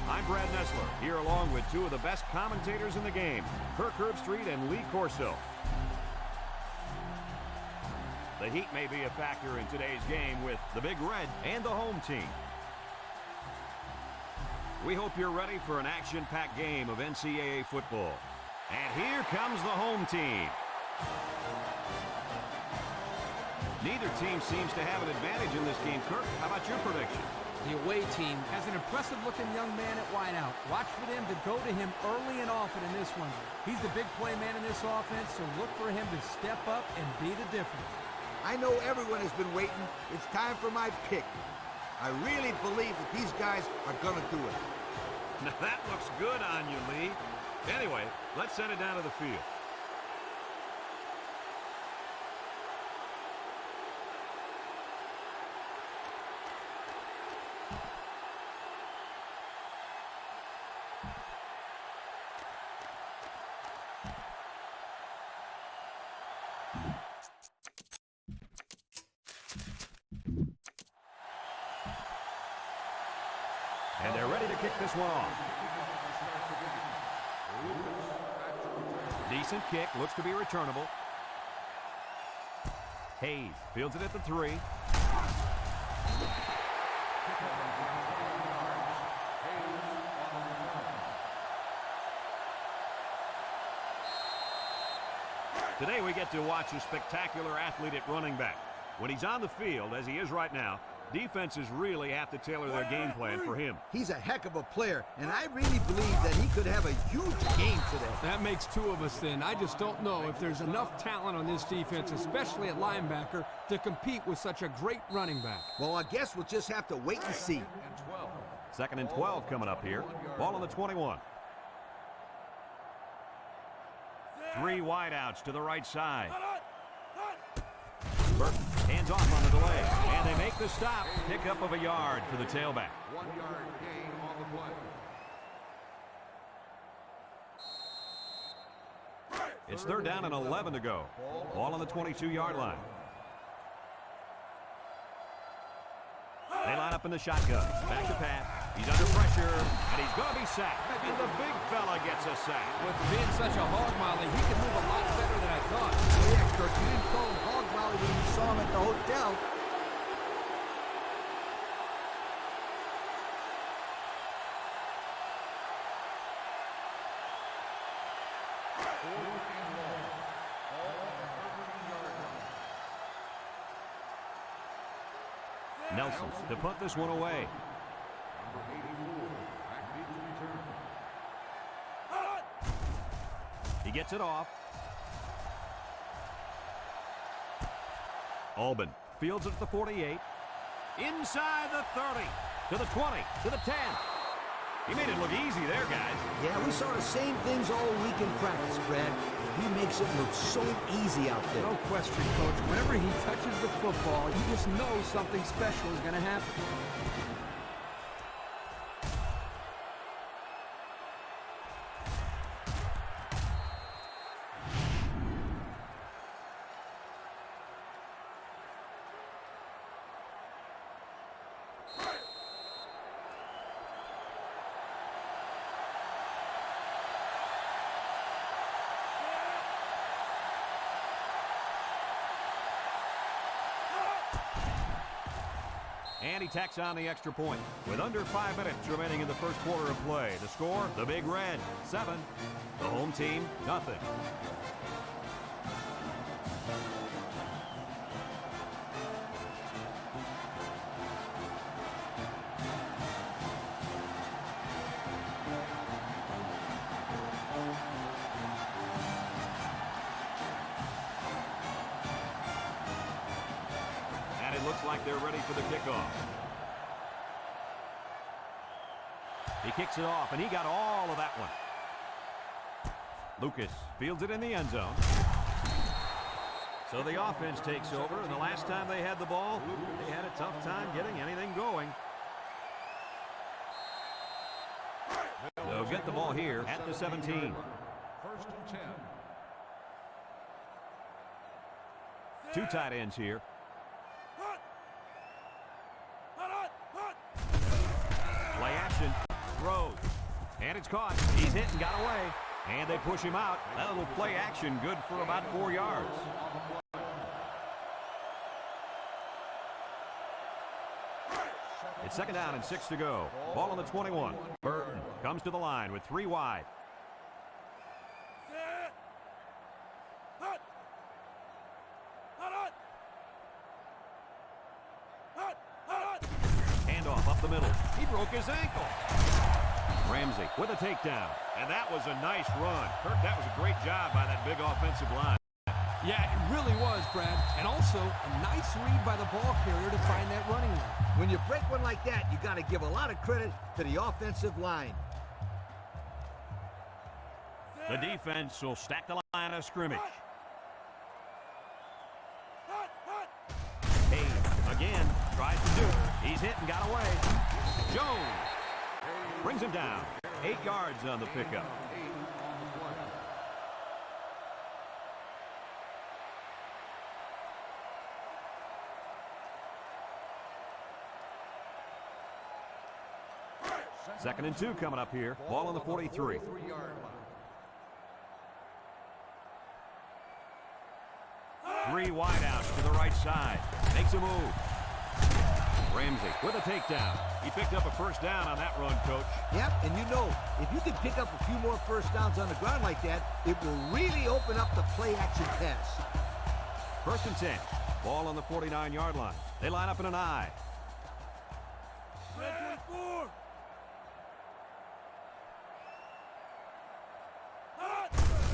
I'm Brad Nessler, here along with two of the best commentators in the game, Kirk Herbstreit and Lee Corso. The heat may be a factor in today's game with the Big Red and the home team. We hope you're ready for an action-packed game of NCAA football. And here comes the home team. Neither team seems to have an advantage in this game. Kirk, how about your prediction? The away team has an impressive-looking young man at wideout. Watch for them to go to him early and often in this one. He's the big play man in this offense, so look for him to step up and be the difference. I know everyone has been waiting. It's time for my pick. I really believe that these guys are going to do it. Now that looks good on you, Lee. Anyway, let's send it down to the field. And they're ready to kick this one off. Decent kick, looks to be returnable. Hayes fields it at the 3. Today we get to watch a spectacular athlete at running back. When he's on the field, as he is right now, defenses really have to tailor their game plan for him. He's a heck of a player, and I really believe that he could have a huge game today. That makes two of us then. I just don't know if there's enough talent on this defense, especially at linebacker, to compete with such a great running back. Well, I guess we'll just have to wait and see. 2nd and 12 coming up here. Ball on the 21. 3 wideouts to the right side. Burton hands off on the delay, and they make the stop. Pickup of a yard for the tailback. 1-yard gain on the play. It's 3rd down and 11 to go. Ball on the 22-yard line. They line up in the shotgun. Back to Pat. He's under pressure, and he's going to be sacked. And the big fella gets a sack. With being such a hog molly, he can move a lot better than I thought. Oh, yeah, Kirk, you didn't call him hog molly when you saw him at the hotel. Nelson to punt this one away. He gets it off. Albin fields it at the 48. Inside the 30. To the 20. To the 10. He made it look easy there, guys. Yeah, we saw the same things all week in practice, Brad. He makes it look so easy out there. No question, Coach. Whenever he touches the football, you just know something special is going to happen. And he tacks on the extra point. With under 5 minutes remaining in the first quarter of play. The score, the Big Red, 7. The home team, nothing. Looks like they're ready for the kickoff. He kicks it off, and he got all of that one. Lucas fields it in the end zone. So the offense takes over, and the last time they had the ball, they had a tough time getting anything going. They'll get the ball here at the 17. 1st and 10. 2 tight ends here. And it's caught. He's hit and got away. And they push him out. That little play action good for about 4 yards. It's second down and 6 to go. Ball on the 21. Burton comes to the line with 3 wide. Handoff up the middle. He broke his ankle. Ramsey with a takedown. And that was a nice run. Kirk, that was a great job by that big offensive line. Yeah, it really was, Brad. And also, a nice read by the ball carrier to find that running lane. When you break one like that, you got to give a lot of credit to the offensive line. The defense will stack the line of scrimmage. Hayes again tries to do it. He's hit and got away. Jones brings him down. 8 yards on the pickup. Second and 2 coming up here. Ball on the 43. Three wide outs to the right side. Makes a move. Ramsey with a takedown. He picked up a first down on that run, Coach. Yep, and you know, if you can pick up a few more first downs on the ground like that, it will really open up the play-action pass. First and 10. Ball on the 49-yard line. They line up in an I.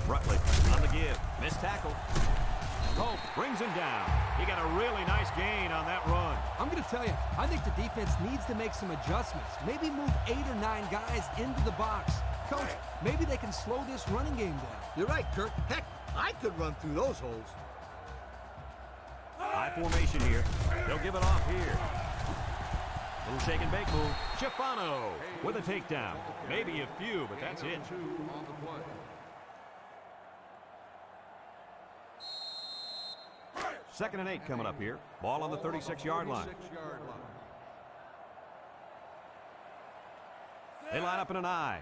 Rutley on the give. Missed tackle. Hope brings him down. He got a really nice gain on that run. I'm going to tell you, I think the defense needs to make some adjustments. Maybe move 8 or 9 guys into the box. Coach, maybe they can slow this running game down. You're right, Kirk. Heck, I could run through those holes. High formation here. They'll give it off here. Little shake and bake move. Schifano with a takedown. Maybe a few, but that's it. Second and 8 coming up here. Ball on the 36-yard line. They line up in an I.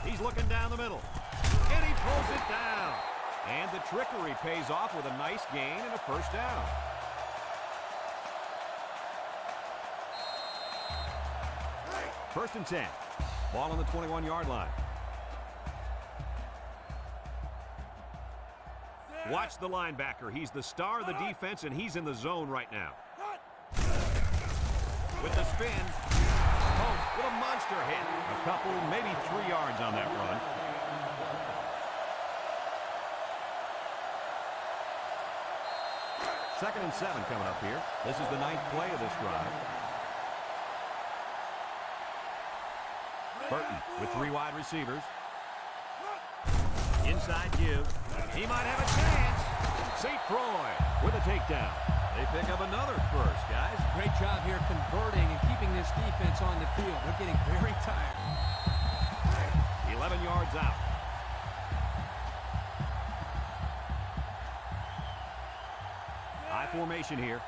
He's looking down the middle. And he pulls it down. And the trickery pays off with a nice gain and a first down. First and 10. Ball on the 21-yard line. Watch the linebacker. He's the star of the defense, and he's in the zone right now. With the spin. Oh, with a monster hit. A couple, maybe 3 yards on that run. Second and 7 coming up here. This is the 9th play of this drive. Burton with 3 wide receivers. Inside give. He might have a chance. St. Croix with a takedown. They pick up another first, guys. Great job here converting and keeping this defense on the field. They're getting very tired. 11 yards out. High formation here.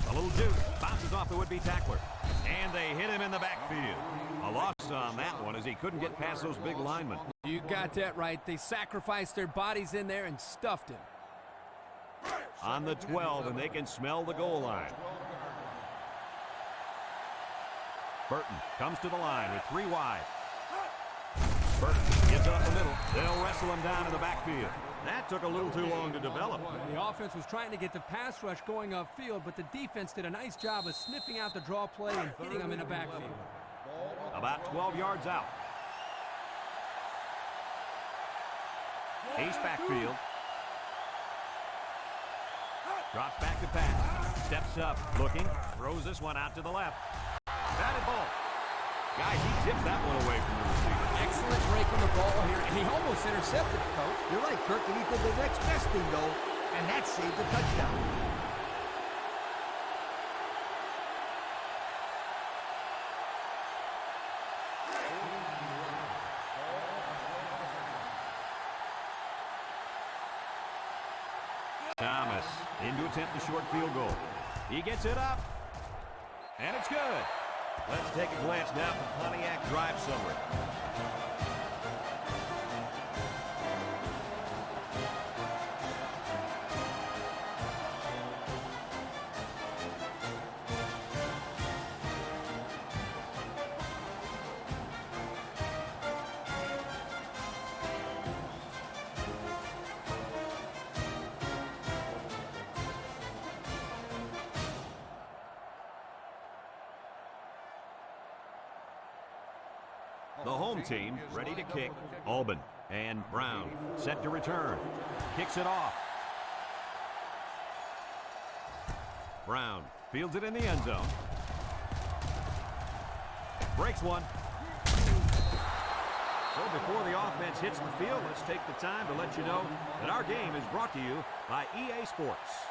A little juke. Bounces off the would-be tackler. And they hit him in the backfield. A loss on that one as he couldn't get past those big linemen. You got that right. They sacrificed their bodies in there and stuffed him. On the 12, and they can smell the goal line. Burton comes to the line with 3 wide. Burton gives up the middle. They'll wrestle him down in the backfield. That took a little too long to develop. The offense was trying to get the pass rush going upfield, but the defense did a nice job of sniffing out the draw play and hitting them in the backfield. About 12 yards out. Ace backfield. Drops back to pass. Steps up, looking. Throws this one out to the left. Batted ball. Guys, he tipped that one away from the receiver. Excellent break on the ball here, and he almost intercepted it, Coach. You're right, Kirk, and he did the next best thing, though, and that saved the touchdown. Thomas In to attempt the short field goal. He gets it up. And it's good. Let's take a glance now at the Pontiac drive summary. The home team ready to kick. Albin and Brown set to return. Kicks it off. Brown fields it in the end zone. Breaks one. So before the offense hits the field, let's take the time to let you know that our game is brought to you by EA Sports.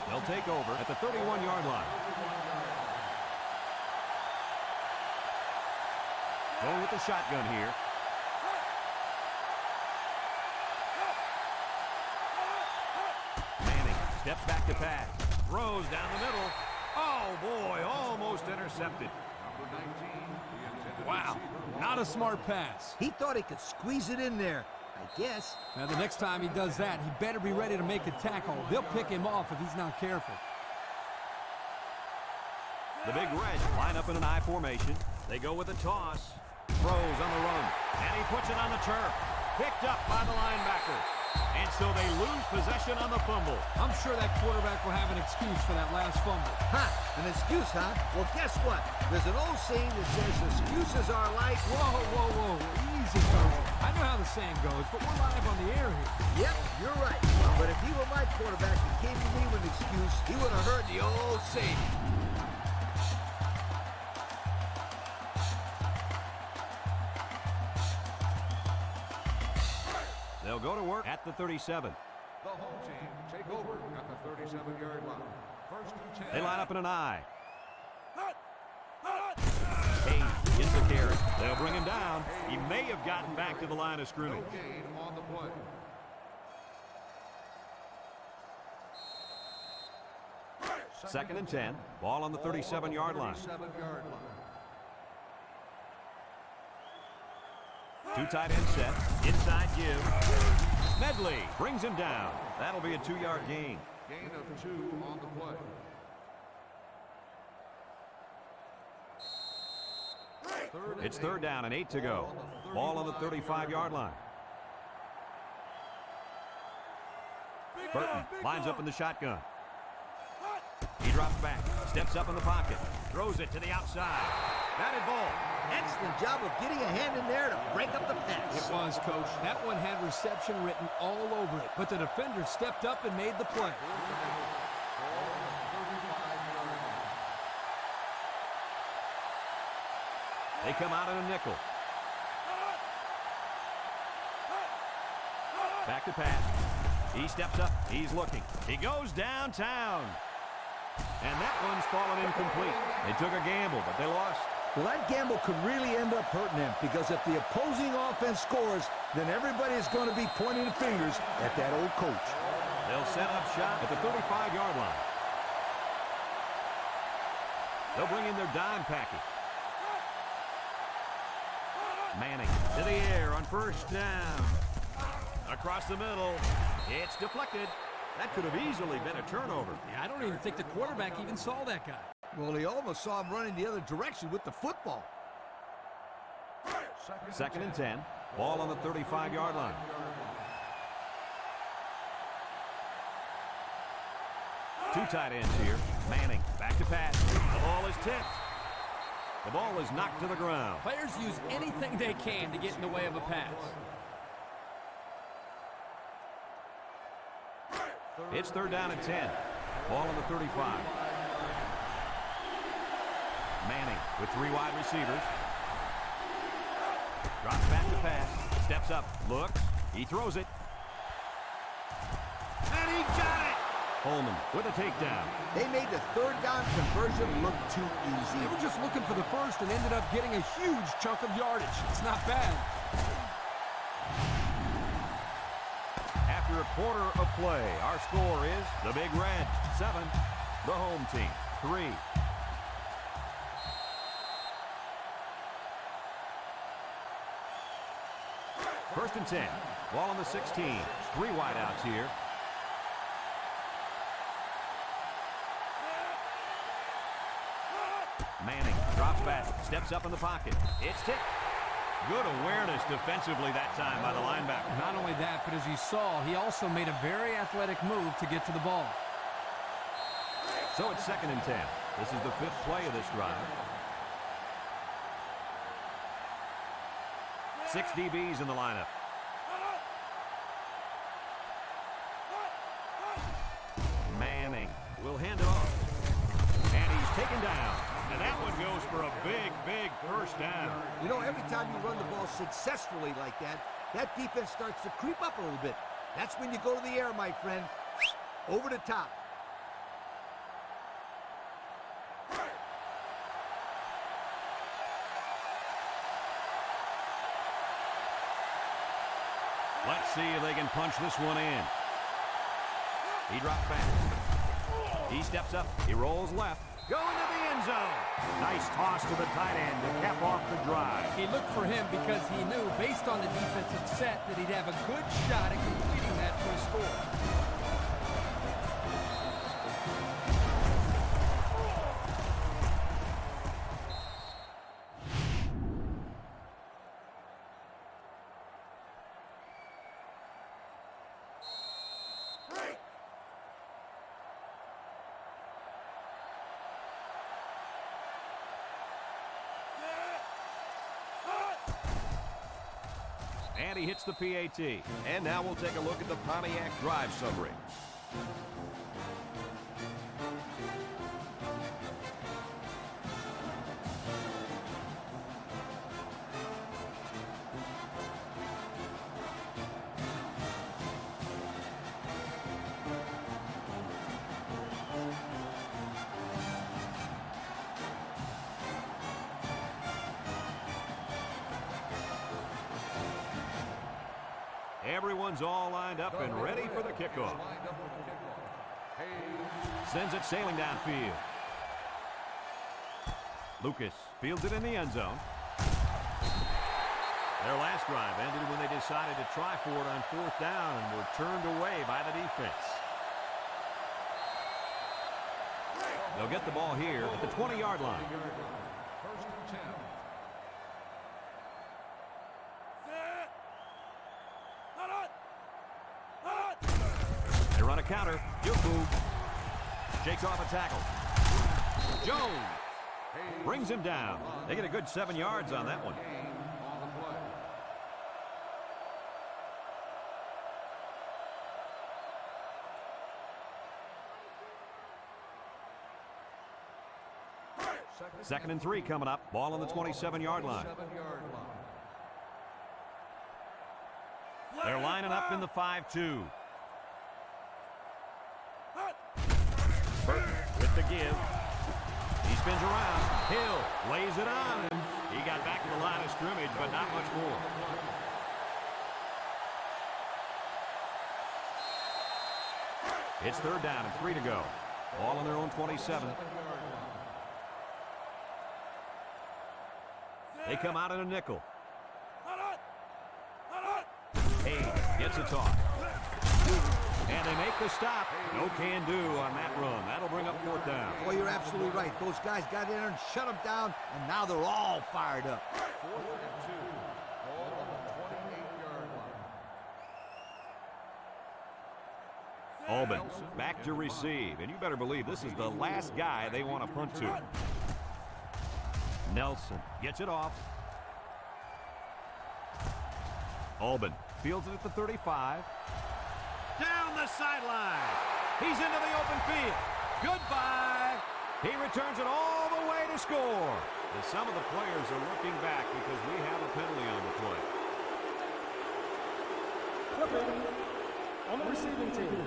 They'll take over at the 31-yard line. Going with the shotgun here. Manning steps back to pass. Throws down the middle. Oh, boy, almost intercepted. Wow, not a smart pass. He thought he could squeeze it in there, I guess. Now, the next time he does that, he better be ready to make a tackle. They'll pick him off if he's not careful. The Big Reds line up in an I formation. They go with a toss. Throws on the run. And he puts it on the turf. Picked up by the linebacker. And so they lose possession on the fumble. I'm sure that quarterback will have an excuse for that last fumble. Ha! An excuse, huh? Well, guess what? There's an old saying that says excuses are like... Whoa, whoa, whoa. Easy, coach. I know how the saying goes, but we're live on the air here. Yep, you're right. But if he were my quarterback and came to me with an excuse, he would have heard the old saying. They'll go to work at the 37. The home team take over at the 37-yard line. First and 10. They line up in an I. Hayes gets the carry. They'll bring him down. He may have gotten back to the line of scrimmage. No gain on the play. Second and 10. Ball on the 37-yard line. 37-yard line. Two tight end set. Inside give. Medley brings him down. That'll be a 2-yard gain. Gain of 2 on the play. It's third down and 8 to go. Ball on the 35-yard line. Burton lines up in the shotgun. He drops back, steps up in the pocket, throws it to the outside. Batted ball. Excellent job of getting a hand in there to break up the pass. It was, Coach. That one had reception written all over it, but the defender stepped up and made the play. They come out in a nickel. Back to pass. He steps up. He's looking. He goes downtown. And that one's fallen incomplete. They took a gamble, but they lost. Well, that gamble could really end up hurting them, because if the opposing offense scores, then everybody's going to be pointing fingers at that old coach. They'll set up shop at the 35-yard line. They'll bring in their dime package. Manning to the air on first down. Across the middle. It's deflected. That could have easily been a turnover. Yeah, I don't even think the quarterback even saw that guy. Well, he almost saw him running the other direction with the football. Second and 10. Ball on the 35-yard line. Two tight ends here. Manning back to pass. The ball is tipped. The ball is knocked to the ground. Players use anything they can to get in the way of a pass. It's third down and 10. Ball on the 35. Manning with 3 wide receivers. Drops back to pass. Steps up. Looks. He throws it. And he got it! Holman with a takedown. They made the third down conversion look too easy. They were just looking for the first and ended up getting a huge chunk of yardage. It's not bad. After after a quarter of play. Our score is the Big Red 7, the home team 3. First and 10. Ball on the 16. 3 wideouts here. Manning drops back, steps up in the pocket. It's tipped. Good awareness defensively that time by the linebacker. Not only that, but as you saw, he also made a very athletic move to get to the ball. So it's second and 10. This is the 5th play of this drive. 6 DBs in the lineup. Manning will hand it off. And he's taken down. And that one goes for a big, big first down. You know, every time you run the ball successfully like that, that defense starts to creep up a little bit. That's when you go to the air, my friend. Over the top. Let's see if they can punch this one in. He drops back. He steps up. He rolls left. Going to the end zone. Nice toss to the tight end to cap off the drive. He looked for him because he knew, based on the defensive set, that he'd have a good shot at completing that for a score. And he hits the PAT. And now we'll take a look at the Pontiac drive summary. Everyone's all lined up and ready for the kickoff. Sends it sailing downfield. Lucas fields it in the end zone. Their last drive ended when they decided to try for it on 4th down and were turned away by the defense. They'll get the ball here at the 20-yard line. First and 10. They run a counter. Yuku shakes off a tackle. Jones brings him down. They get a good 7 yards on that one. On the play. Second and 3 coming up. Ball on the 27-yard line. 7-yard line. They're lining up in the 5-2. Burton with the give. He spins around. Hill lays it on. He got back to the line of scrimmage, but not much more. It's 3rd down and 3 to go. Ball on their own 27. They come out in a nickel. Hayes gets a toss. And they make the stop. No can do on that run. That'll bring up 4th down. Well, you're absolutely right. Those guys got in there and shut them down, and now they're all fired up. 4th and 2. Ball on the 28-yard line. Albin back to receive. And you better believe this is the last guy they want to punt to. Nelson gets it off. Albin fields it at the 35. Down the sideline. He's into the open field. Goodbye. He returns it all the way to score. And some of the players are looking back because we have a penalty on the play. On the receiving team.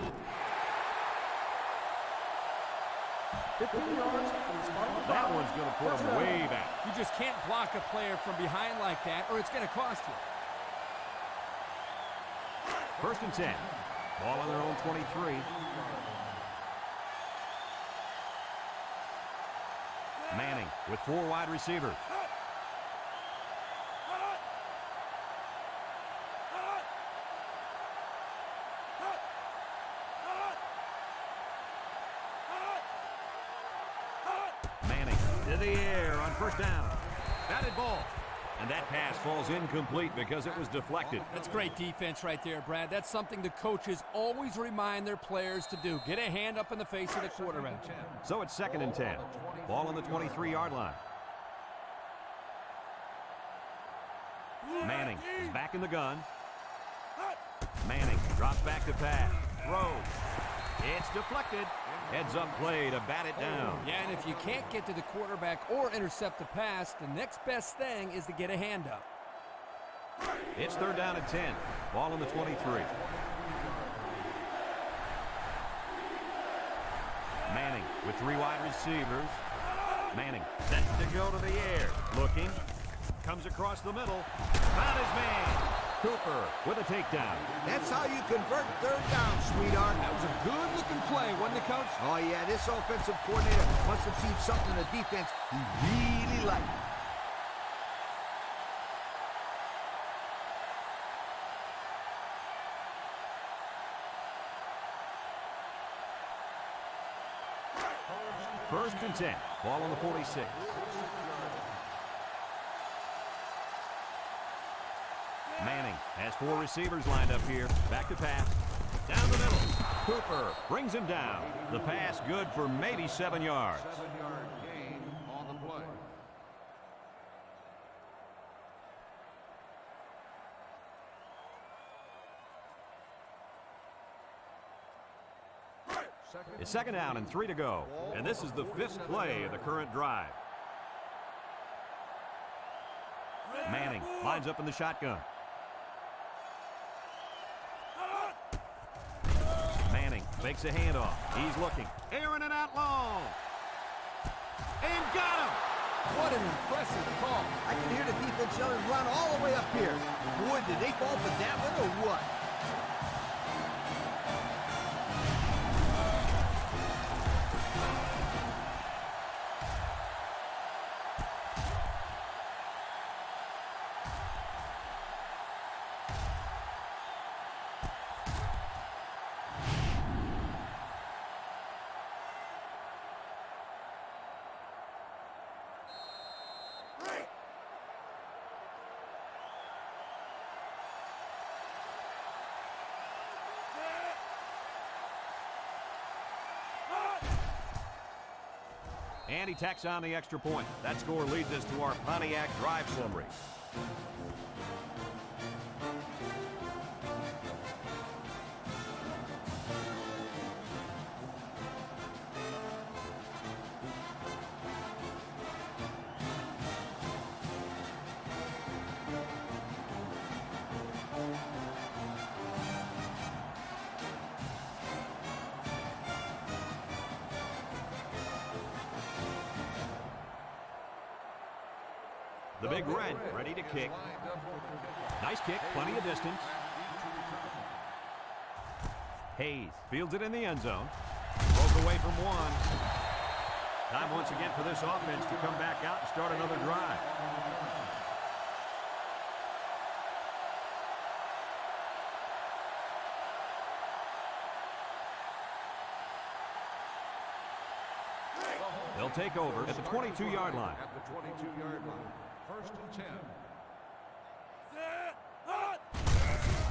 15 yards from the spot. That one's going to put him way back. You just can't block a player from behind like that, or it's going to cost you. First and 10. Ball on their own 23. Manning with 4 wide receivers. Manning to the air on first down. Batted ball. And that pass falls incomplete because it was deflected. That's great defense right there, Brad. That's something the coaches always remind their players to do. Get a hand up in the face of the quarterback. So it's 2nd and 10. Ball on the 23-yard line. Manning is back in the gun. Manning drops back to pass. Throws. It's deflected. Heads up play to bat it down. Yeah, and if you can't get to the quarterback or intercept the pass, the next best thing is to get a hand up. It's 3rd down and 10. Ball on the 23. Manning with 3 wide receivers. Manning set to go to the air. Looking. Comes across the middle. Found his man. Cooper with a takedown. That's how you convert 3rd down, sweetheart. That was a good-looking play, wasn't it, Coach? Oh, yeah, this offensive coordinator must have seen something in the defense he really liked. First and 10. Ball on the 46. Manning has 4 receivers lined up here. Back to pass. Down the middle. Cooper brings him down. The pass good for maybe 7 yards. 7-yard gain on the play. It's 2nd down and 3 to go. And this is the 5th play of the current drive. Manning lines up in the shotgun. Manning makes a handoff. He's looking. Airing it out long. And got him. What an impressive call. I can hear the defense yelling, run all the way up here. Boy, did they fall for that one or what? And he tacks on the extra point. That score leads us to our Pontiac drive summary. The Big Red ready to kick. Nice kick, plenty of distance. Hayes fields it in the end zone. Broke away from one. Time once again for this offense to come back out and start another drive. They'll take over at the 22-yard line. At the 22-yard line. 1st and 10.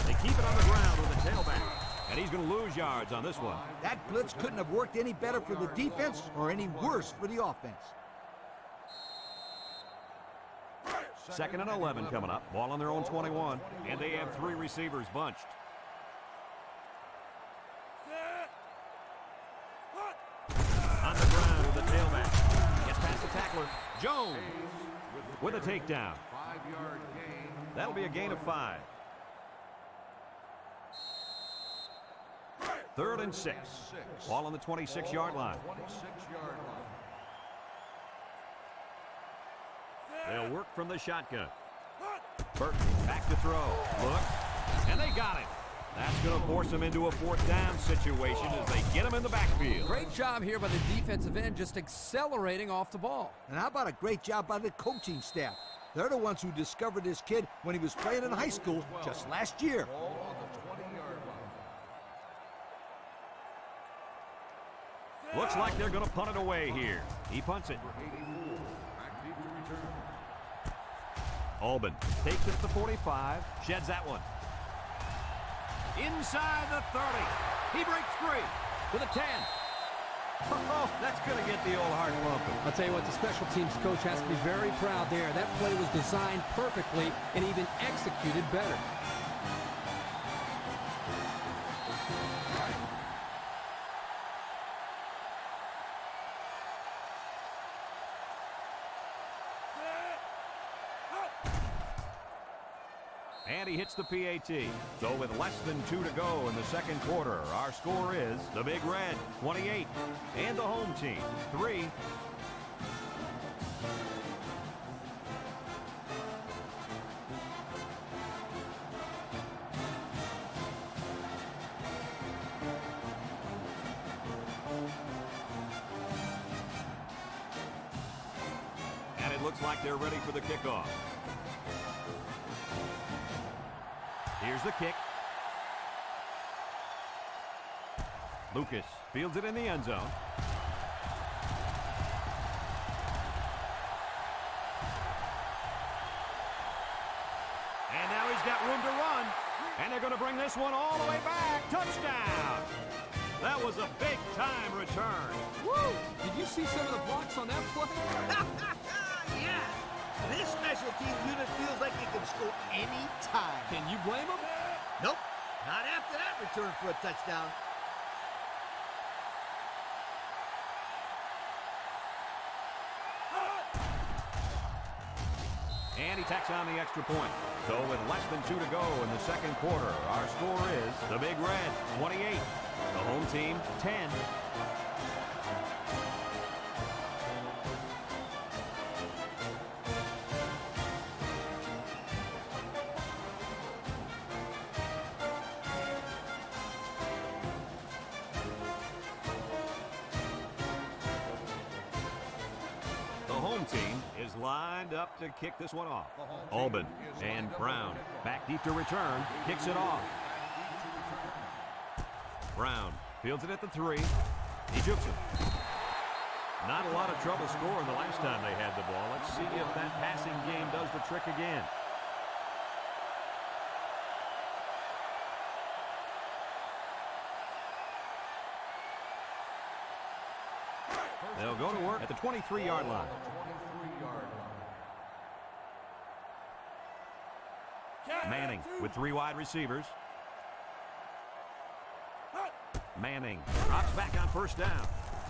They keep it on the ground with the tailback. And he's going to lose yards on this one. That blitz couldn't have worked any better for the defense or any worse for the offense. 2nd and 11 coming up. Ball on their own 21. And they have 3 receivers bunched. On the ground with the tailback. Gets past the tackler. Jones with a takedown. 5-yard gain. That'll be a gain of 5. 3rd and 6. Ball on the 26-yard line. 26-yard line. They'll work from the shotgun. Burton back to throw. Look. And they got him. That's going to force them into a fourth down situation as they get him in the backfield. Great job here by the defensive end, just accelerating off the ball. And how about a great job by the coaching staff? They're the ones who discovered this kid when he was playing in high school just last year. Ball on the 20-yard line. Looks like they're going to punt it away here. He punts it. 84. Back deep to return. Albin takes it at the 45, sheds that one. Inside the 30. He breaks free to the 10. Oh, that's going to get the old heart pumping. I'll tell you what, the special teams coach has to be very proud there. That play was designed perfectly and even executed better. And he hits the PAT. So with less than 2 to go in the second quarter, our score is the Big Red, 28, and the home team, 3. And it looks like they're ready for the kickoff. Here's the kick. Lucas fields it in the end zone. And now he's got room to run. And they're going to bring this one all the way back. Touchdown! That was a big-time return. Woo! Did you see some of the blocks on that play? Yeah! This special team unit feels like it can score any time. Can you blame him? Nope, not after that return for a touchdown. And he tacks on the extra point. So with less than 2 to go in the second quarter, our score is the Big Red, 28. The home team, 10. Team is lined up to kick this one off. Albin and Brown back deep to return, kicks it off. Brown fields it at the 3. He jukes it. Not a lot of trouble scoring the last time they had the ball. Let's see if that passing game does the trick again. They'll go to work at the 23-yard line. Manning with 3 wide receivers. Manning drops back on first down.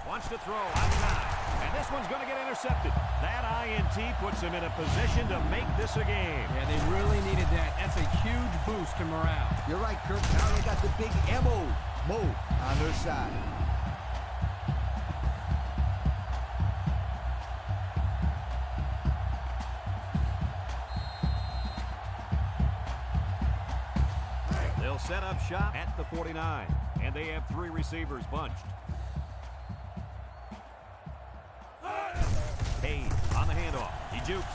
Wants to throw outside. And this one's going to get intercepted. That INT puts him in a position to make this a game. Yeah, they really needed that. That's a huge boost to morale. You're right, Kirk. Now they got the big Mo on their side. They'll set up shop at the 49, and they have 3 receivers bunched. Hayes on the handoff. He jukes.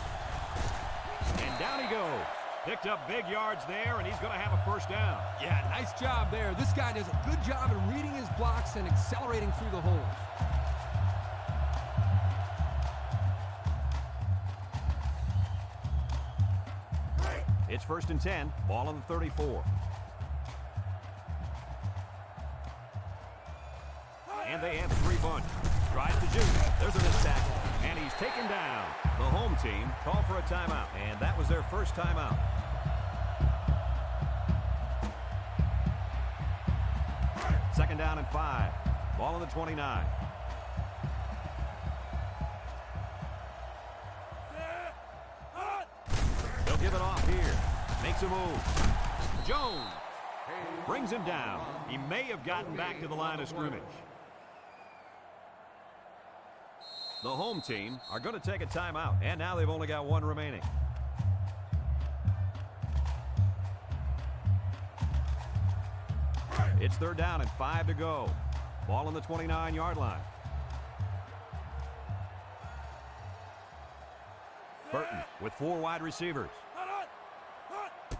And down he goes. Picked up big yards there, and he's going to have a first down. Yeah, nice job there. This guy does a good job in reading his blocks and accelerating through the holes. It's 1st and 10. Ball on the 34. And they have 3 bunch. Tries to juke. There's a missed tackle. And he's taken down. The home team called for a timeout. And that was their first timeout. Second down and 5. Ball on the 29. They'll give it off here. Makes a move. Jones brings him down. He may have gotten back to the line of scrimmage. The home team are going to take a timeout, and now they've only got 1 remaining. It's 3rd down and 5 to go. Ball on the 29-yard line. Burton with 4 wide receivers.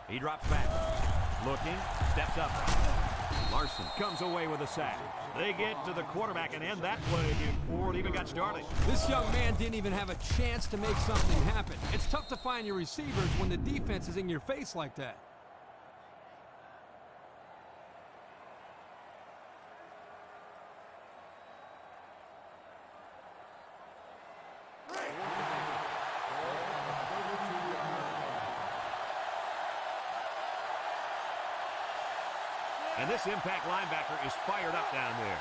He drops back. Looking, steps up. Larson comes away with a sack. They get to the quarterback and end that play before it even got started. This young man didn't even have a chance to make something happen. It's tough to find your receivers when the defense is in your face like that. And this impact linebacker is fired up down there.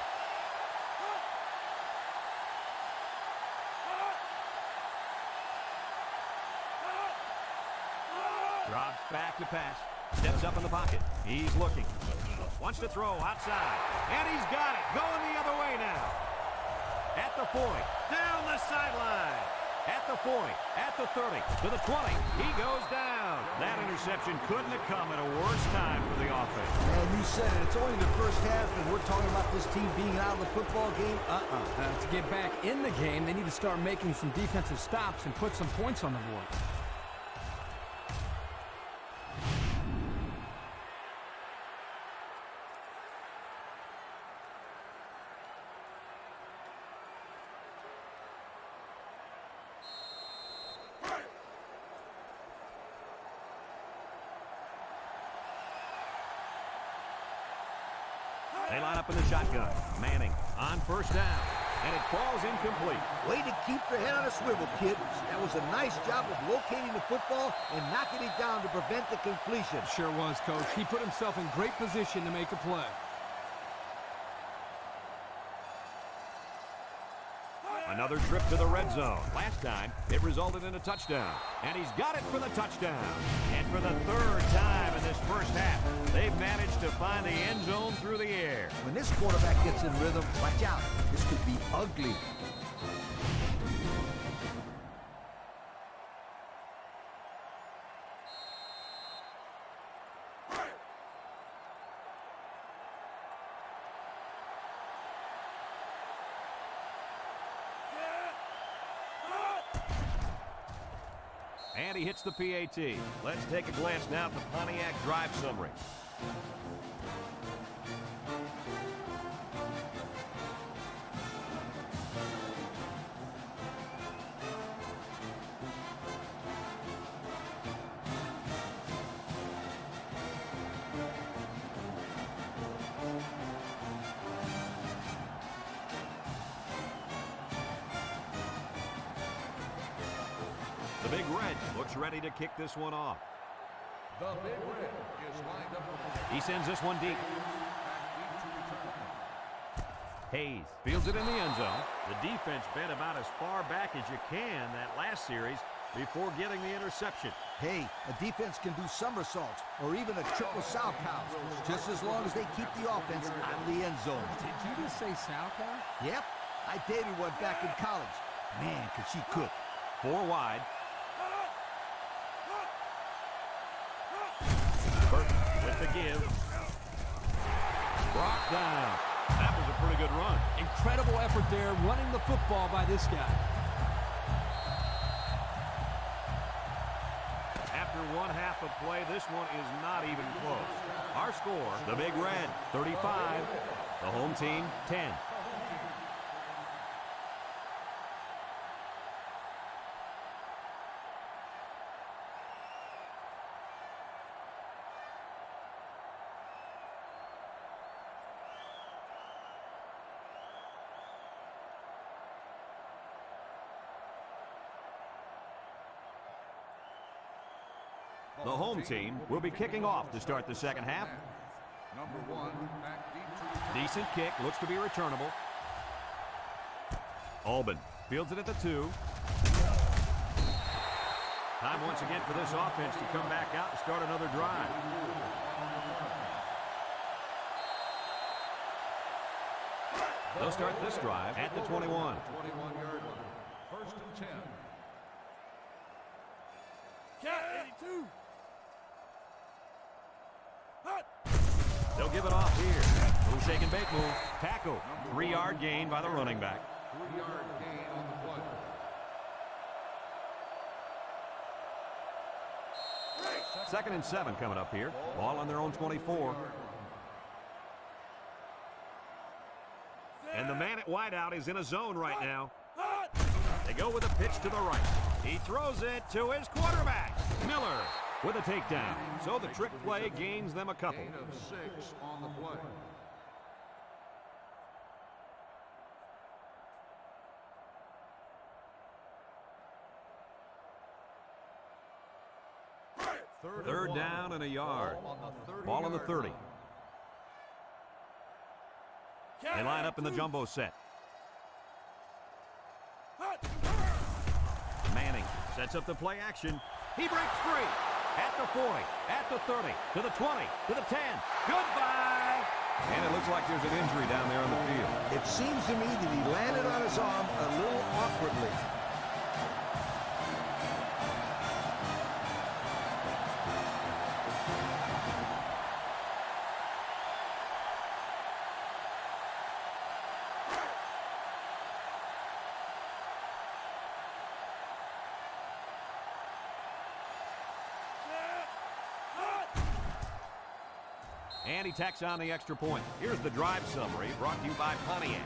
Drops back to pass. Steps up in the pocket. He's looking. Wants to throw outside. And he's got it. Going the other way now. At the 40. Down the sideline. At the 40. At the 30. To the 20. He goes down. That interception couldn't have come at a worse time for the offense. Man, you said it. It's only the first half, and we're talking about this team being out of the football game? To get back in the game, they need to start making some defensive stops and put some points on the board. They line up in the shotgun. Manning on 1st down. And it falls incomplete. Way to keep your head on a swivel, kid. That was a nice job of locating the football and knocking it down to prevent the completion. Sure was, Coach. He put himself in great position to make a play. Another trip to the red zone. Last time, it resulted in a touchdown. And he's got it for the touchdown. And for the 3rd time in this first half, they've managed to find the end zone through the air. When this quarterback gets in rhythm, watch out. This could be ugly. And he hits the PAT. Let's take a glance now at the Pontiac drive summary. The Big Red looks ready to kick this one off. The Big Red is lined up. He sends this one deep. Hayes fields it in the end zone. The defense bent about as far back as you can that last series before getting the interception. Hey, a defense can do somersaults or even a triple salchow, just as long as they keep the offense out of the end zone. Did you just say salchow? Yep, I dated one back in college. Man, could she cook. 4 wide. Burton with the give. Brought down. That was a pretty good run. Incredible effort there, running the football by this guy. After 1/2 of play, this one is not even close. Our score, the Big Red, 35. The home team, 10. The home team will be kicking off to start the second half. Number 1, back deep to Decent kick, looks to be returnable. Albin fields it at the 2. Time once again for this offense to come back out and start another drive. They'll start this drive at the 21. 21-yard line. 1st and 10. They'll give it off here. Little shake and bake move. Tackle. 3-yard gain by the running back. 3-yard gain on the play. Second and 7 coming up here. Ball on their own 24. And the man at wideout is in a zone right now. They go with a pitch to the right. He throws it to his quarterback. Miller with a takedown. So the trick play gains them a couple. Gain of 6 on the play. Third down and a yard. Ball on the 30. They line up in the jumbo set. Manning sets up the play action. He breaks free. At the 40, at the 30, to the 20, to the 10. Goodbye! And it looks like there's an injury down there on the field. It seems to me that he landed on his arm a little awkwardly. And he tacks on the extra point. Here's the drive summary brought to you by Pontiac.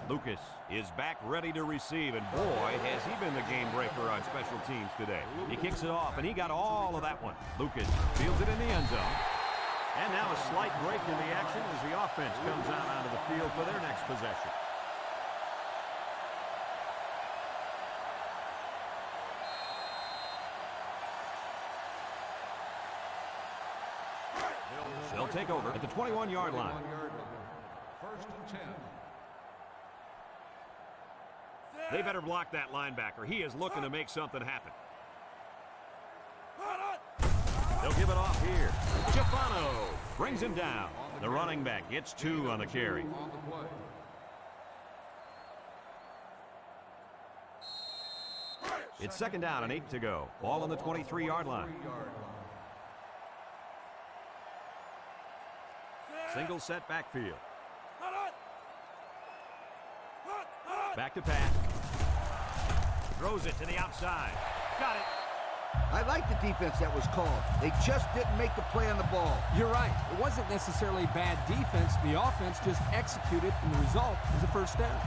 Lucas is back ready to receive, and boy, has he been the game breaker on special teams today. He kicks it off, and he got all of that one. Lucas fields it in the end zone. And now a slight break in the action as the offense comes out onto the field for their next possession. They'll take over at the 21-yard line. First and 10. They better block that linebacker. He is looking to make something happen. They'll give it off here. Chafano brings him down. The running back gets 2 on the carry. On the play. It's second down and 8 to go. Ball on the 23-yard line. Single set backfield. Back to pass. Throws it to the outside. Got it. I like the defense that was called. They just didn't make the play on the ball. You're right. It wasn't necessarily bad defense. The offense just executed, and the result is a first down.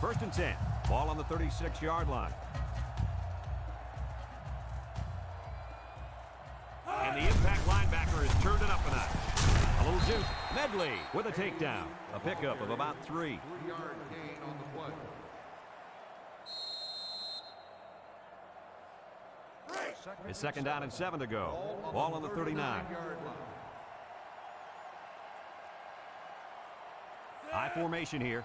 First and 10. Ball on the 36-yard line. And the impact linebacker has turned it up a notch. A little juice. Medley with a takedown. A pickup of about 3. 3-yard gain on the play. It's second down and 7 to go. Ball on the 39. 39-yard line. High formation here.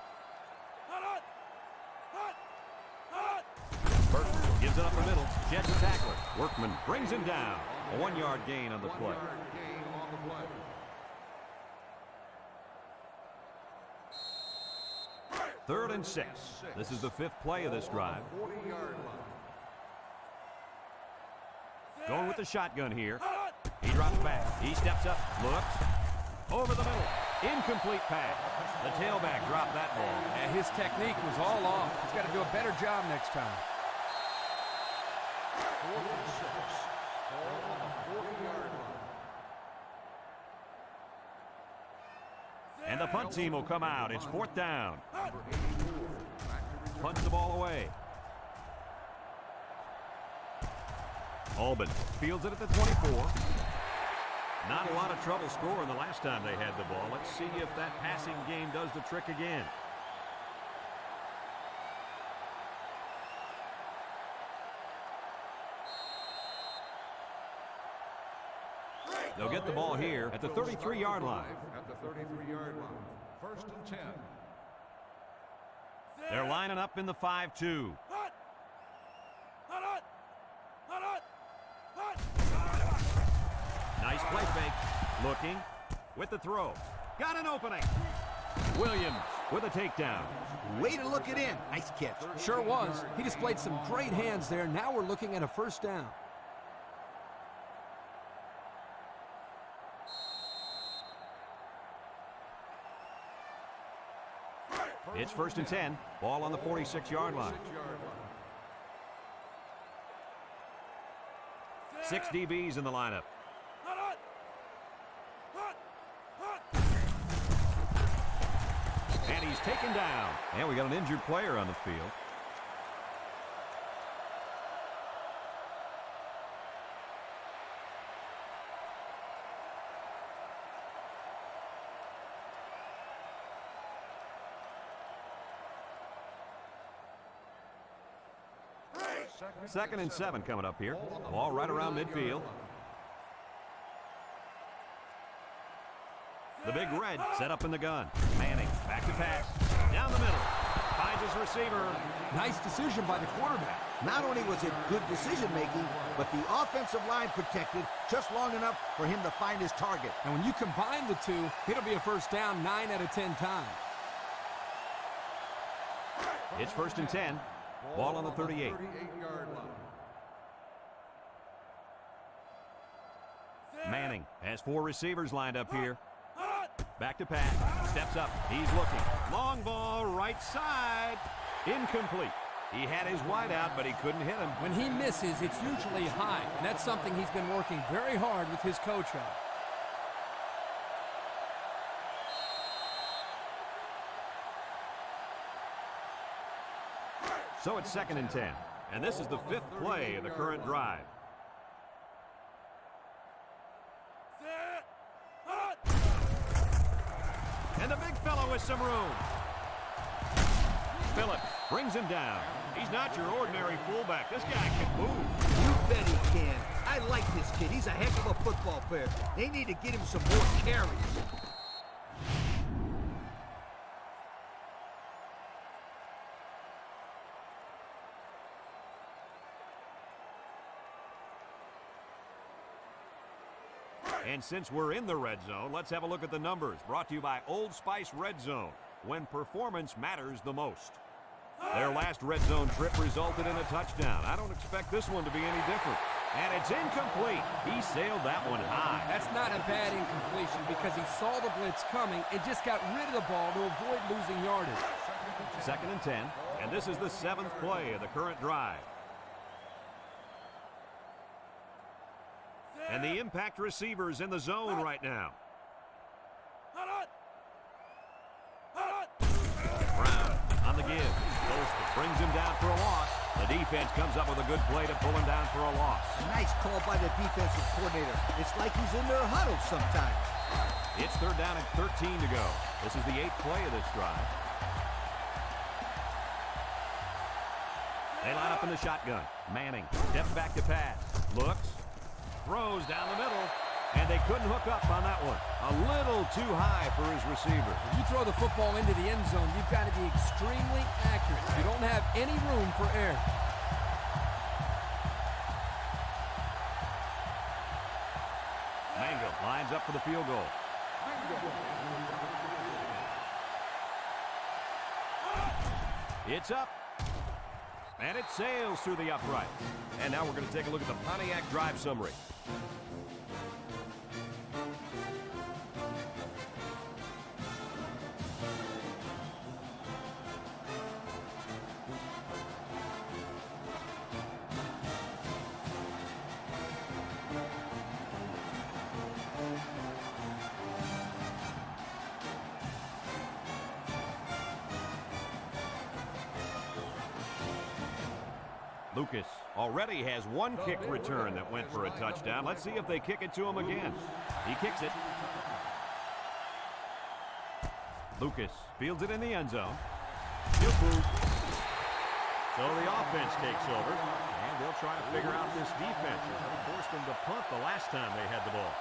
Burton gives it up the middle. Jets a tackler. Workman brings him down. A 1-yard gain on the play. 1-yard gain on the play. Third and 6. This is the 5th play of this drive. 40-yard line. Going with the shotgun here. He drops back. He steps up. Looks. Over the middle. Incomplete pass. The tailback dropped that ball. And his technique was all off. He's got to do a better job next time. 4th and 6. Ball on the 40-yard line. And the punt team will come out. It's 4th down. Number 84. Back to return. Punts the ball away. Albin fields it at the 24. Not a lot of trouble scoring the last time they had the ball. Let's see if that passing game does the trick again. They'll get the ball here at the 33-yard line. At the 33-yard line. First and 10. They're lining up in the 5-2. Nice play fake. Looking with the throw. Got an opening. Williams with a takedown. Way to look it in. Nice catch. Sure was. He displayed some great hands there. Now we're looking at a first down. It's first and 10. Ball on the 46-yard line. 6 DBs in the lineup. And he's taken down. And we got an injured player on the field. Second and 7 coming up here. Ball right around midfield. The Big Red set up in the gun. Manning back to pass. Down the middle. Finds his receiver. Nice decision by the quarterback. Not only was it good decision-making, but the offensive line protected just long enough for him to find his target. And when you combine the two, it'll be a first down 9 out of 10 times. It's first and 10. Ball on the 38. 38-yard line. Manning has 4 receivers lined up here. Back to pass. Steps up. He's looking. Long ball, right side. Incomplete. He had his wide out, but he couldn't hit him. When he misses, it's usually high, and that's something he's been working very hard with his coach on. So it's second and 10. And this is the 5th play of the current drive. And the big fellow with some room. Phillips brings him down. He's not your ordinary fullback. This guy can move. You bet he can. I like this kid. He's a heck of a football player. They need to get him some more carries. And since we're in the red zone, let's have a look at the numbers. Brought to you by Old Spice Red Zone, when performance matters the most. Their last red zone trip resulted in a touchdown. I don't expect this one to be any different. And it's incomplete. He sailed that one high. That's not a bad incompletion because he saw the blitz coming and just got rid of the ball to avoid losing yardage. Second and 10, and this is the 7th play of the current drive. And the impact receivers in the zone right now. Brown on the give. Bolster brings him down for a loss. The defense comes up with a good play to pull him down for a loss. Nice call by the defensive coordinator. It's like he's in their huddle sometimes. It's third down and 13 to go. This is the 8th play of this drive. They line up in the shotgun. Manning steps back to pass. Looks. Throws down the middle, and they couldn't hook up on that one. A little too high for his receiver. When you throw the football into the end zone, you've got to be extremely accurate. You don't have any room for error. Mango lines up for the field goal. It's up. And it sails through the upright. And now we're going to take a look at the Pontiac drive summary. Lucas already has one kick return that went for a touchdown. Let's see if they kick it to him again. He kicks it. Lucas fields it in the end zone. He'll move. So the offense takes over, and they'll try to figure out this defense. They forced them to punt the last time they had the ball.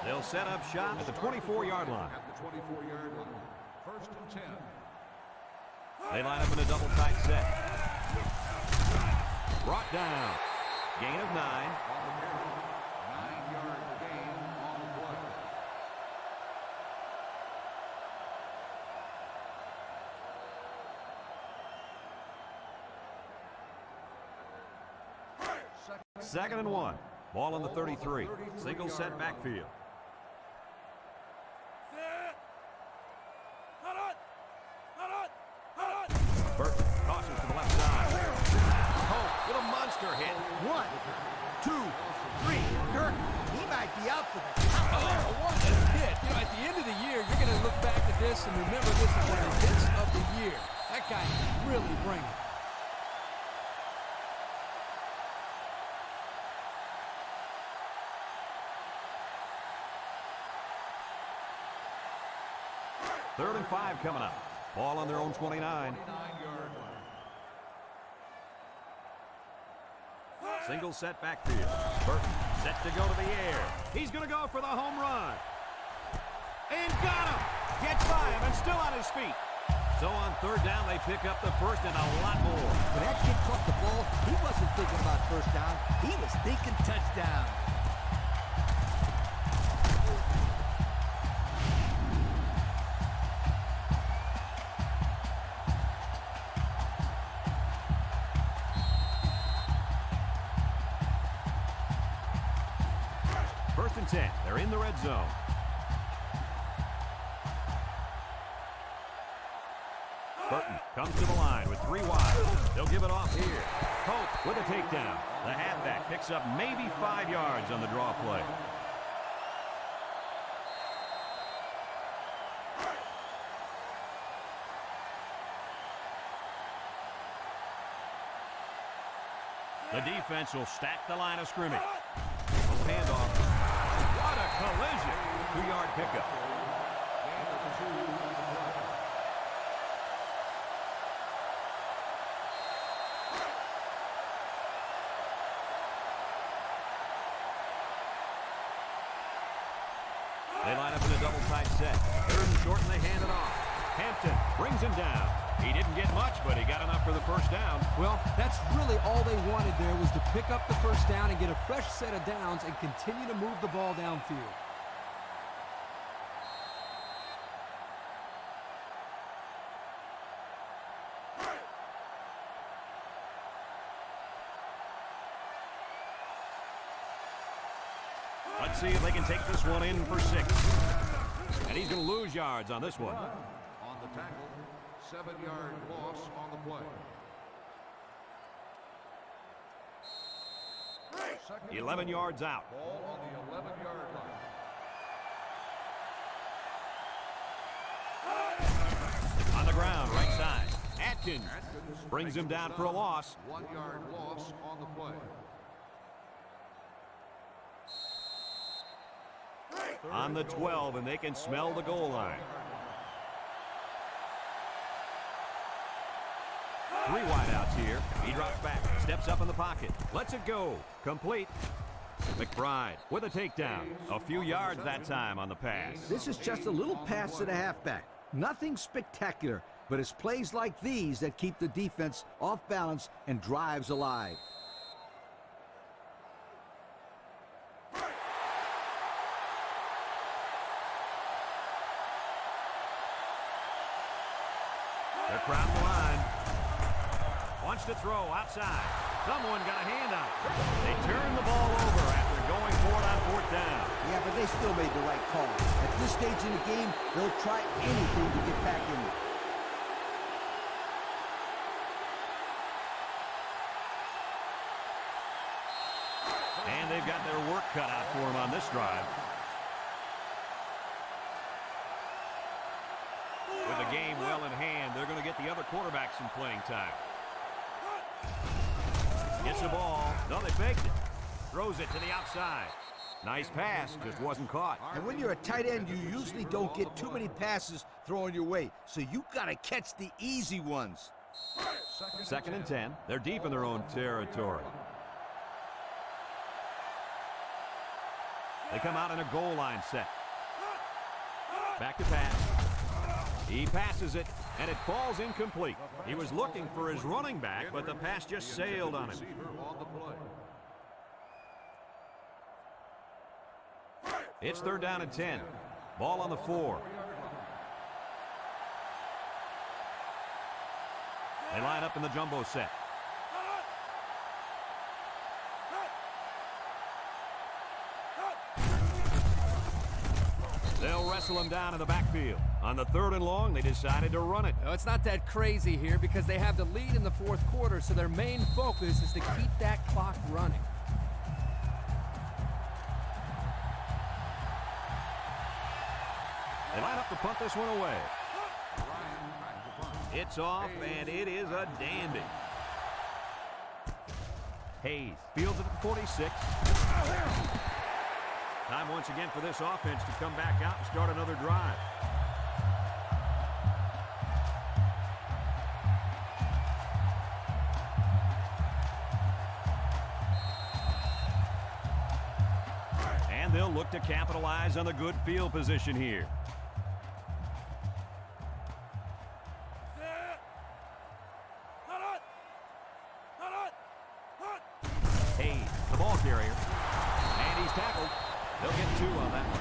They'll set up shop at the 24-yard line. At the 24-yard line. First and 10. They line up in a double tight set. Brought down. Gain of 9. On the carry. 9-yard gain on the play. Second and 1. Ball on the 33. Single set backfield. Burton tosses to the left side. Hope with a monster hit. 1, 2, 3. Kirk, he might be out for the count. Oh, what a hit. You know, at the end of the year, you're going to look back at this and remember this as one of the hits of the year. That guy really bring it. Third and 5 coming up. Ball on their own 29. 9-yard line. Single set backfield. Burton set to go to the air. He's going to go for the home run. And got him. Gets by him and still on his feet. So on third down, they pick up the first and a lot more. When that kid caught the ball, he wasn't thinking about first down. He was thinking touchdown. First and 10. They're in the red zone. Burton comes to the line with 3 wide. They'll give it off here. Hope with a takedown. The halfback picks up maybe 5 yards on the draw play. The defense will stack the line of scrimmage. Handoff. What a collision. 2-yard pickup. Gain of 2 on the play. They line up in a double tight set. Third and short, and they hand it off. Hampton brings him down. He didn't get much, but he got enough for the first down. Well, that's really all they wanted there was to pick up the first down and get a fresh set of downs and continue to move the ball downfield. Let's see if they can take this one in for 6. And he's going to lose yards on this one. On the tackle. 7-yard loss on the play. Second 11 yards out. Ball on the 11-yard line. On the ground, right side. Atkins brings him down for a loss. 1-yard loss on the play. On the 12, and they can smell the goal line. 3 wideouts here. He drops back, steps up in the pocket, lets it go. Complete. McBride with a takedown. A few yards that time on the pass. This is just a little pass to the halfback. Nothing spectacular, but it's plays like these that keep the defense off balance and drives alive. They're crowding the line. Wants to throw outside. Someone got a hand on it. They turn the ball over after going for it on 4th down. Yeah, but they still made the right call. At this stage in the game, they'll try anything to get back in it. And they've got their work cut out for them on this drive. With the game well in hand, they're going to get the other quarterback some playing time. Gets the ball. No, they faked it. Throws it to the outside. Nice pass, just wasn't caught. And when you're a tight end, you usually don't get too many passes thrown your way. So you got to catch the easy ones. Second and 10. They're deep in their own territory. They come out in a goal line set. Back to pass. He passes it, and it falls incomplete. He was looking for his running back, but the pass just sailed on him. It's 3rd down and 10. Ball on the 4. They line up in the jumbo set. They'll wrestle him down in the backfield. On the 3rd and long, they decided to run it. No, it's not that crazy here because they have the lead in the 4th quarter, so their main focus is to keep that clock running. They line up to punt this one away. It's off, and it is a dandy. Hayes fields it at 46. Time once again for this offense to come back out and start another drive. And they'll look to capitalize on the good field position here. Hayes, the ball carrier. And he's tackled. They'll get 2 on that one.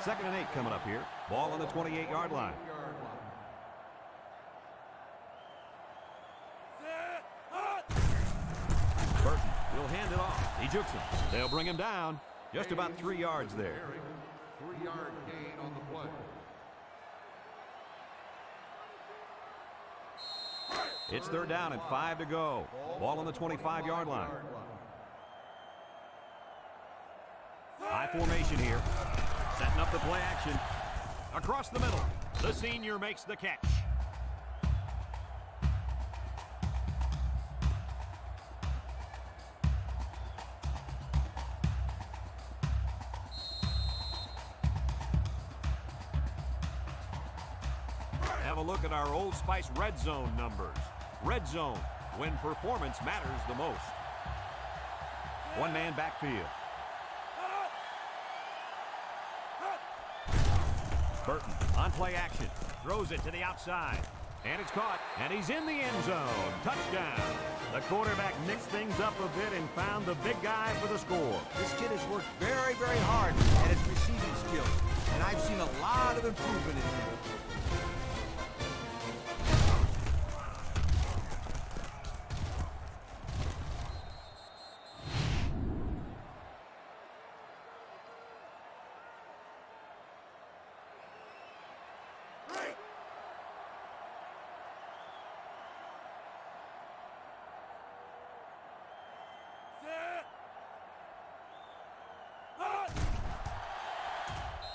Second and 8 coming up here. Ball on the 28-yard line. Burton will hand it off. He jukes him. They'll bring him down. Just about 3 yards there. 3-yard gain on the play. It's 3rd down and 5 to go. Ball on the 25-yard line. High formation here. Setting up the play action. Across the middle. The senior makes the catch. Have a look at our Old Spice red zone numbers. Red zone, when performance matters the most. One-man backfield. Burton on play action. Throws it to the outside. And it's caught. And he's in the end zone. Touchdown. The quarterback mixed things up a bit and found the big guy for the score. This kid has worked very, very hard at his receiving skills, and I've seen a lot of improvement in him.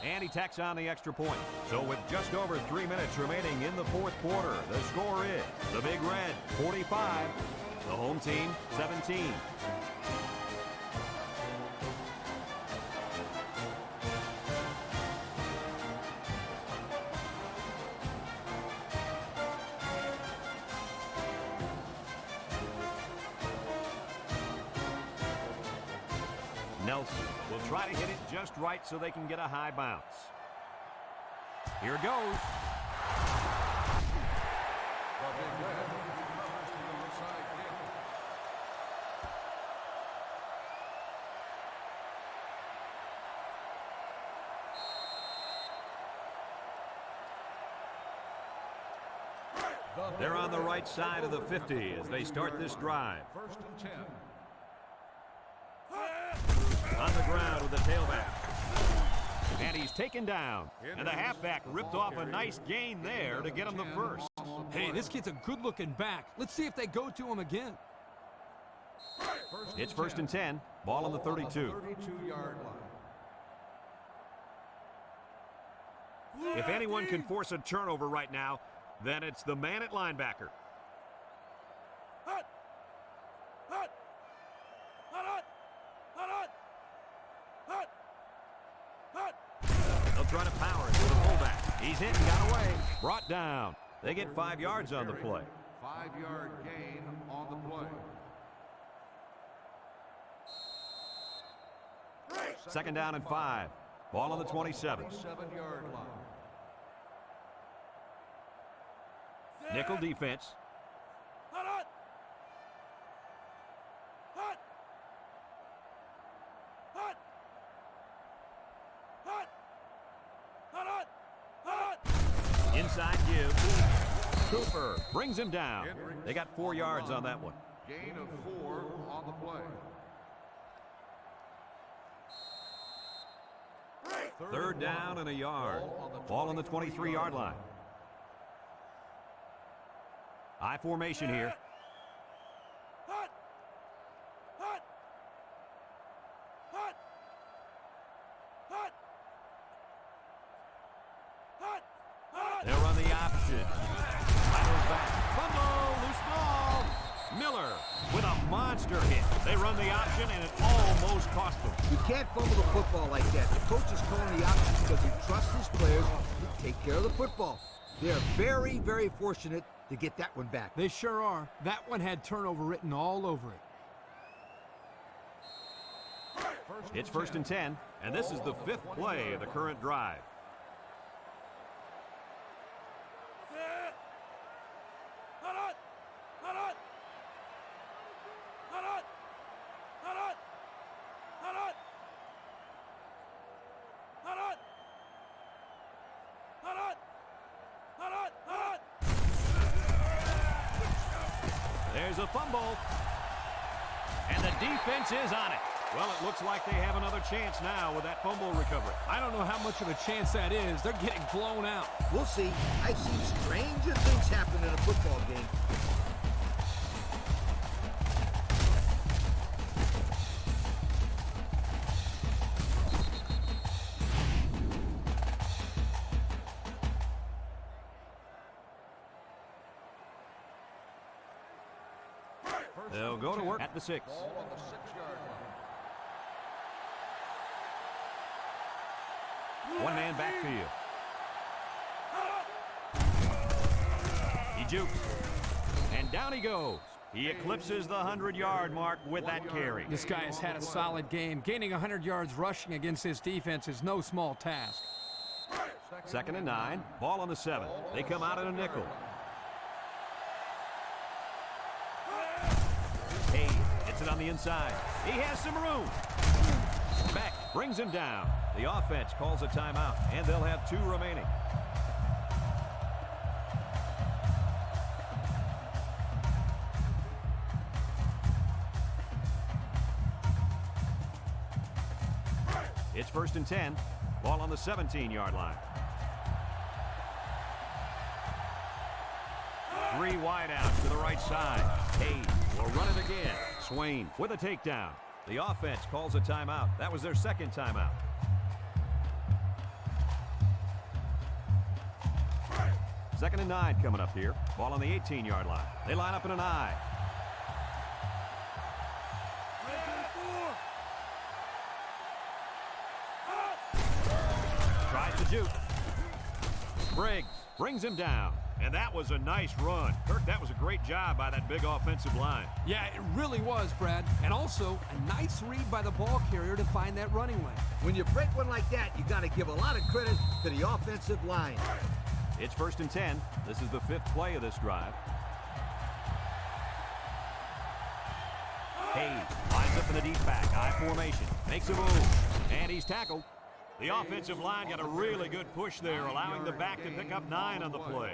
And he tacks on the extra point. So with just over 3 minutes remaining in the 4th quarter, the score is the Big Red 45, the home team 17. Nelson will try to hit it just right so they can get a high bounce. Here it goes. They're on the right side of the 50 as they start this drive. 1st and 10. On the ground with the tailback. And he's taken down. And the halfback ripped off a nice gain there to get him the first. Hey, this kid's a good-looking back. Let's see if they go to him again. It's 1st and 10. Ball on the 32. 32-yard line. If anyone can force a turnover right now, then it's the man at linebacker. trying to power it to the fullback. He's hit and got away. Brought down. They get 5 yards on the play. 5-yard gain on the play. Second down and 5. Ball on the 27. 7-yard line. Nickel defense. Inside give. Cooper brings him down. They got 4 yards on that one. Gain of 4 on the play. Third down and a yard. Ball on the 23-yard line. I formation here. They'll run the option. Rattles back. Fumble, loose ball. Miller with a monster hit. They run the option, and it almost cost them. You can't fumble the football like that. The coach is calling the option because he trusts his players to take care of the football. They're very, very fortunate to get that one back. They sure are. That one had turnover written all over it. It's first and 10, and this is the 5th play of the current drive. There's a fumble, and the defense is on it. Well, it looks like they have another chance now with that fumble recovery. I don't know how much of a chance that is. They're getting blown out. We'll see. I've seen stranger things happen in a football game. They'll go to work at the 6. Ball on the 6-yard line. One-man backfield. He jukes. And down he goes. He eclipses the 100-yard mark with that carry. This guy has had a solid game. Gaining 100 yards rushing against this defense is no small task. Second and 9. Ball on the 7. They come out in a nickel. Hayes hits it on the inside. He has some room. Beck brings him down. The offense calls a timeout, and they'll have 2 remaining. It's first and 10. Ball on the 17-yard line. 3 wide out to the right side. Hayes will run it again. Swain with a takedown. The offense calls a timeout. That was their second timeout. Second and 9 coming up here. Ball on the 18-yard line. They line up in an I. Tries to juke. Briggs brings him down. And that was a nice run. Kirk, that was a great job by that big offensive line. Yeah, it really was, Brad. And also, a nice read by the ball carrier to find that running lane. When you break one like that, you got to give a lot of credit to the offensive line. It's first and 10. This is the 5th play of this drive. Hayes lines up in the deep back. I formation. Makes a move. And he's tackled. The offensive line got a really good push there, allowing the back to pick up 9 on the play.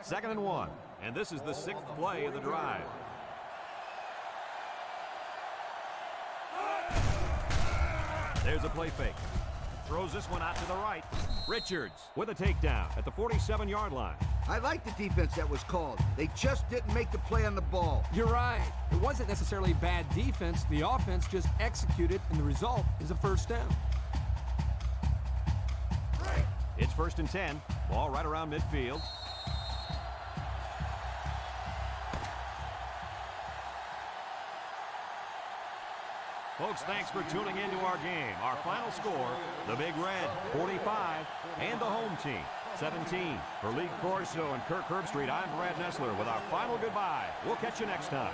Second and 1. And this is the 6th play of the drive. There's a play fake. Throws this one out to the right. Richards with a takedown at the 47-yard line. I like the defense that was called. They just didn't make the play on the ball. You're right. It wasn't necessarily bad defense. The offense just executed, and the result is a first down. It's first and 10. Ball right around midfield. Folks, thanks for tuning into our game. Our final score, the Big Red, 45, and the home team, 17. For Lee Corso and Kirk Herbstreit, I'm Brad Nessler with our final goodbye. We'll catch you next time.